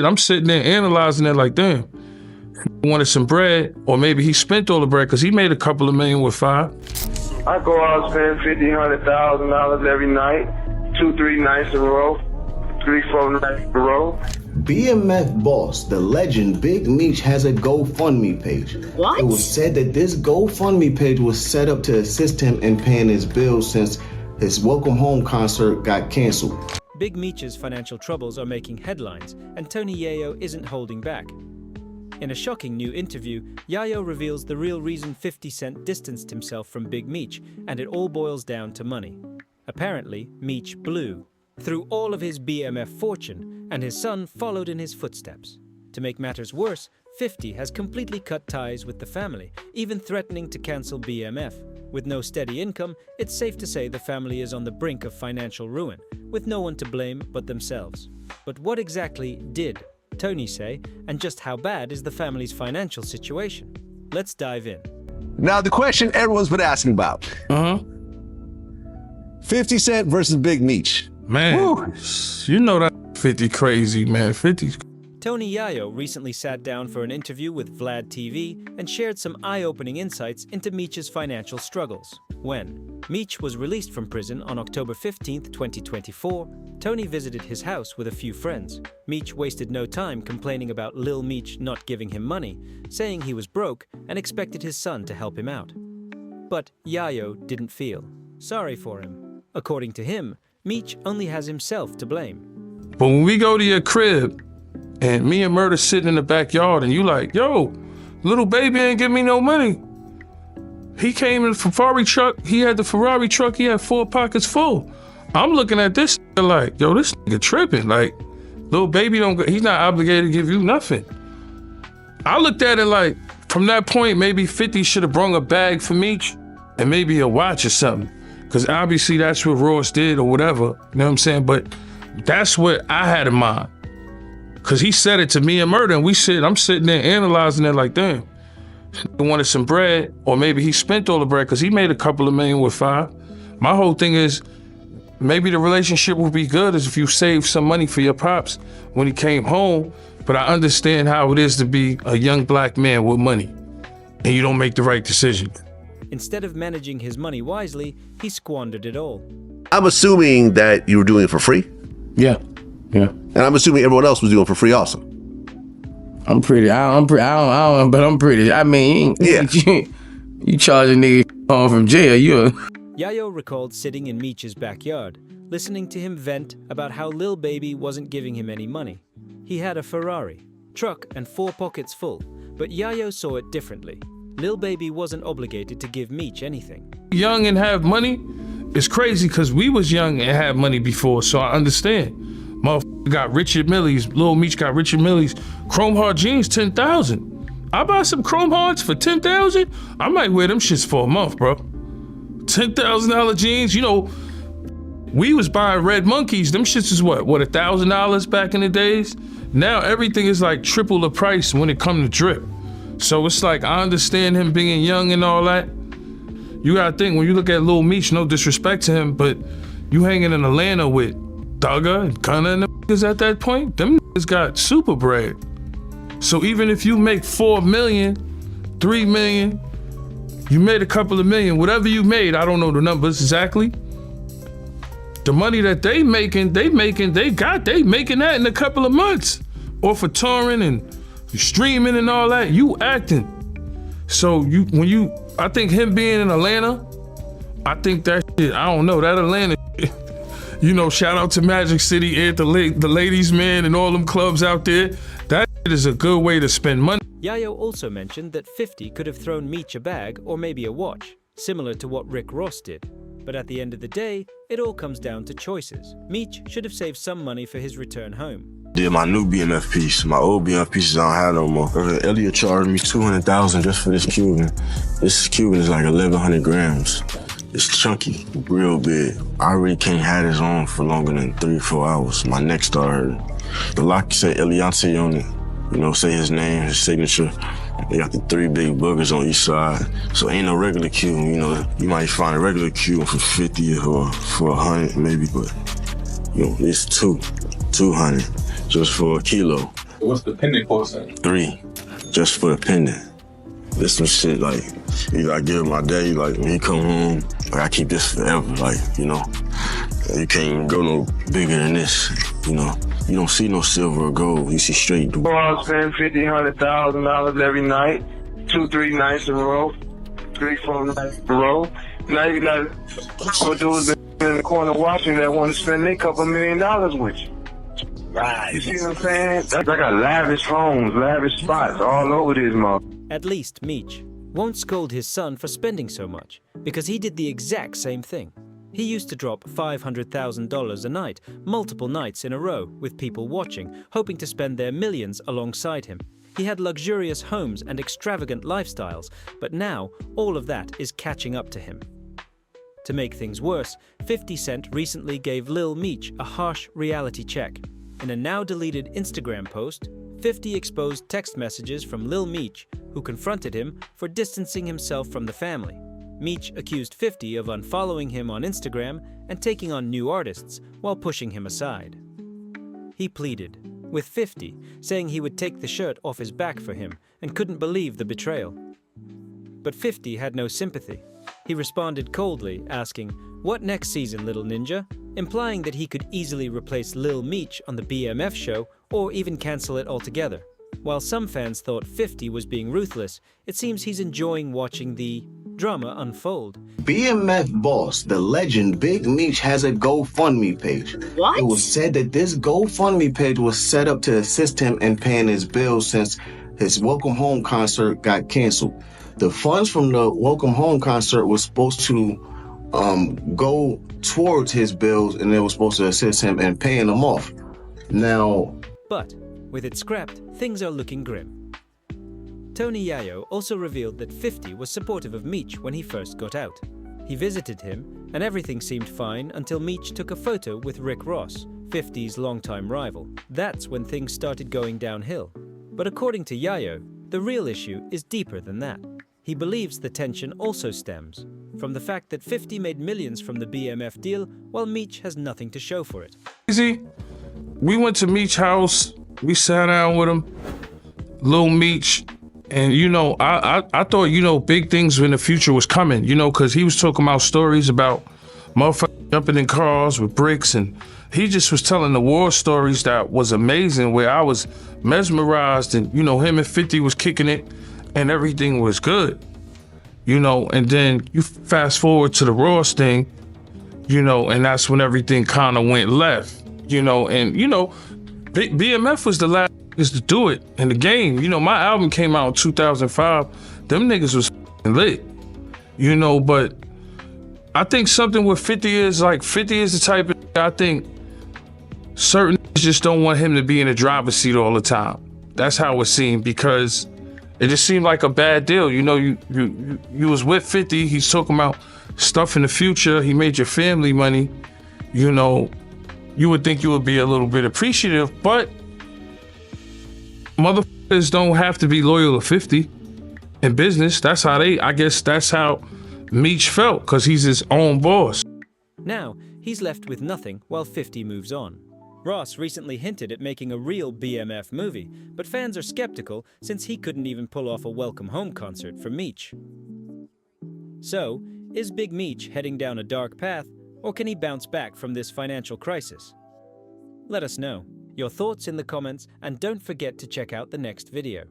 I'm sitting there analyzing it like, damn, he wanted some bread, or maybe he spent all the bread because he made a couple of million with 5. I go out and spend $50,000, $100,000 every night, 2-3 nights in a row, 3-4 nights in a row. BMF boss, the legend Big Meech, has a GoFundMe page. What? It was said that this GoFundMe page was set up to assist him in paying his bills since his Welcome Home concert got canceled. Big Meech's financial troubles are making headlines, and Tony Yayo isn't holding back. In a shocking new interview, Yayo reveals the real reason 50 Cent distanced himself from Big Meech, and it all boils down to money. Apparently, Meech blew through all of his BMF fortune, and his son followed in his footsteps. To make matters worse, 50 has completely cut ties with the family, even threatening to cancel BMF. With no steady income, it's safe to say the family is on the brink of financial ruin, with no one to blame but themselves. But what exactly did Tony say, and just how bad is the family's financial situation? Let's dive in. Now, the question everyone's been asking about. 50 Cent versus Big Meech. Man, woo. You know that 50 crazy, man. 50's. Tony Yayo recently sat down for an interview with Vlad TV and shared some eye-opening insights into Meech's financial struggles. When Meech was released from prison on October 15, 2024, Tony visited his house with a few friends. Meech wasted no time complaining about Lil Meech not giving him money, saying he was broke and expected his son to help him out. But Yayo didn't feel sorry for him. According to him, Meech only has himself to blame. But when we go to your crib, and me and Murder sitting in the backyard, and you like, yo, little baby ain't give me no money. He came in the Ferrari truck, he had the Ferrari truck, he had 4 pockets full. I'm looking at this like, yo, this nigga tripping. Like, little baby he's not obligated to give you nothing. I looked at it like, from that point, maybe 50 should have brung a bag for Meech and maybe a watch or something. Because obviously that's what Ross did or whatever, you know what I'm saying? But that's what I had in mind. Because he said it to me and Murder, and I'm sitting there analyzing it like, damn, he wanted some bread, or maybe he spent all the bread because he made a couple of million with 5. My whole thing is, maybe the relationship would be good as if you saved some money for your pops when he came home, but I understand how it is to be a young black man with money, and you don't make the right decision. Instead of managing his money wisely, he squandered it all. I'm assuming that you were doing it for free? Yeah. And I'm assuming everyone else was doing it for free also. I'm pretty. I don't. But I'm pretty. I mean, yeah. You charging niggas home from jail. Yayo recalled sitting in Meech's backyard, listening to him vent about how Lil Baby wasn't giving him any money. He had a Ferrari, truck, and 4 pockets full, but Yayo saw it differently. Lil Baby wasn't obligated to give Meech anything. Young and have money is crazy because we was young and had money before, so I understand. Motherfucker got Richard Millie's, Lil Meech got Richard Millie's Chrome Hard jeans, 10,000. I buy some Chrome Hards for 10,000. I might wear them shits for a month, bro. $10,000 jeans, you know, we was buying Red Monkeys. Them shits is what, $1,000 back in the days? Now everything is like triple the price when it come to drip. So it's like, I understand him being young and all that. You gotta think, when you look at Lil Meech, no disrespect to him, but you hanging in Atlanta with Thugger and Gunna and them niggas at that point, them niggas got super bread. So even if you make 4 million, 3 million, you made a couple of million, whatever you made, I don't know the numbers exactly. The money that they making that in a couple of months. Or for touring and streaming and all that, you acting. So I think him being in Atlanta, I think that shit, I don't know, that Atlanta shit, you know, shout out to Magic City and the ladies, man, and all them clubs out there. That shit is a good way to spend money. Yayo also mentioned that 50 could have thrown Meech a bag or maybe a watch, similar to what Rick Ross did. But at the end of the day, it all comes down to choices. Meech should have saved some money for his return home. Did my new BMF piece. My old BMF pieces I don't have no more. Elliot charged me $200,000 just for this Cuban. This Cuban is like 1,100 grams. It's chunky, real big. I really can't have this on for longer than 3 or 4 hours. My neck started hurting. The lock say Eliante on it. You know, say his name, his signature. They got the 3 big boogers on each side. So ain't no regular Cuban, you know. You might find a regular Cuban for 50 or for 100 maybe, but you know, it's 200 just for a kilo. What's the pendant cost at? 3, just for the pendant. This some shit like, you gotta give him my day, like when he come home, like I keep this forever, like, you know. You can't go no bigger than this, you know. You don't see no silver or gold, you see straight. Go out spend $50,000, $100,000 every night, 2-3 nights in a row, 3-4 nights in a row. Now you got some dudes in the corner watching that want to spend a couple $1 million with you. Right. You see what I'm saying? I got lavish homes, lavish spots all over this mother. At least Meech won't scold his son for spending so much, because he did the exact same thing. He used to drop $500,000 a night, multiple nights in a row, with people watching, hoping to spend their millions alongside him. He had luxurious homes and extravagant lifestyles, but now all of that is catching up to him. To make things worse, 50 Cent recently gave Lil Meech a harsh reality check. In a now-deleted Instagram post, 50 exposed text messages from Lil Meech, who confronted him for distancing himself from the family. Meech accused 50 of unfollowing him on Instagram and taking on new artists while pushing him aside. He pleaded, with 50 saying he would take the shirt off his back for him and couldn't believe the betrayal. But 50 had no sympathy. He responded coldly, asking, "What next season, little ninja?" implying that he could easily replace Lil Meech on the BMF show or even cancel it altogether. While some fans thought 50 was being ruthless, it seems he's enjoying watching the drama unfold. BMF boss, the legend Big Meech, has a GoFundMe page. What? It was said that this GoFundMe page was set up to assist him in paying his bills since his Welcome Home concert got canceled. The funds from the Welcome Home concert was supposed to go towards his bills, and it was supposed to assist him in paying them off. Now, but with it scrapped, things are looking grim. Tony Yayo also revealed that 50 was supportive of Meech when he first got out. He visited him, and everything seemed fine until Meech took a photo with Rick Ross, 50's longtime rival. That's when things started going downhill. But according to Yayo, the real issue is deeper than that. He believes the tension also stems from the fact that 50 made millions from the BMF deal while Meech has nothing to show for it. Easy. We went to Meech's house. We sat down with him, Lil Meech, and I thought big things in the future was coming, because he was talking about stories about motherfuckers jumping in cars with bricks, and he just was telling the war stories that was amazing, where I was mesmerized, and him and 50 was kicking it, and everything was good, and then you fast forward to the Ross thing, and that's when everything kind of went left, BMF was the last niggas to do it in the game. My album came out in 2005. Them niggas was lit, but I think something with 50 is like 50 is the type of, I think certain just don't want him to be in the driver's seat all the time. That's how it seemed, because it just seemed like a bad deal. You was with 50, he's talking about stuff in the future, he made your family money, you would think you would be a little bit appreciative, but motherfuckers don't have to be loyal to 50 in business. I guess that's how Meech felt, because he's his own boss. Now, he's left with nothing while 50 moves on. Ross recently hinted at making a real BMF movie, but fans are skeptical since he couldn't even pull off a Welcome Home concert for Meech. So, is Big Meech heading down a dark path, or can he bounce back from this financial crisis? Let us know your thoughts in the comments, and don't forget to check out the next video.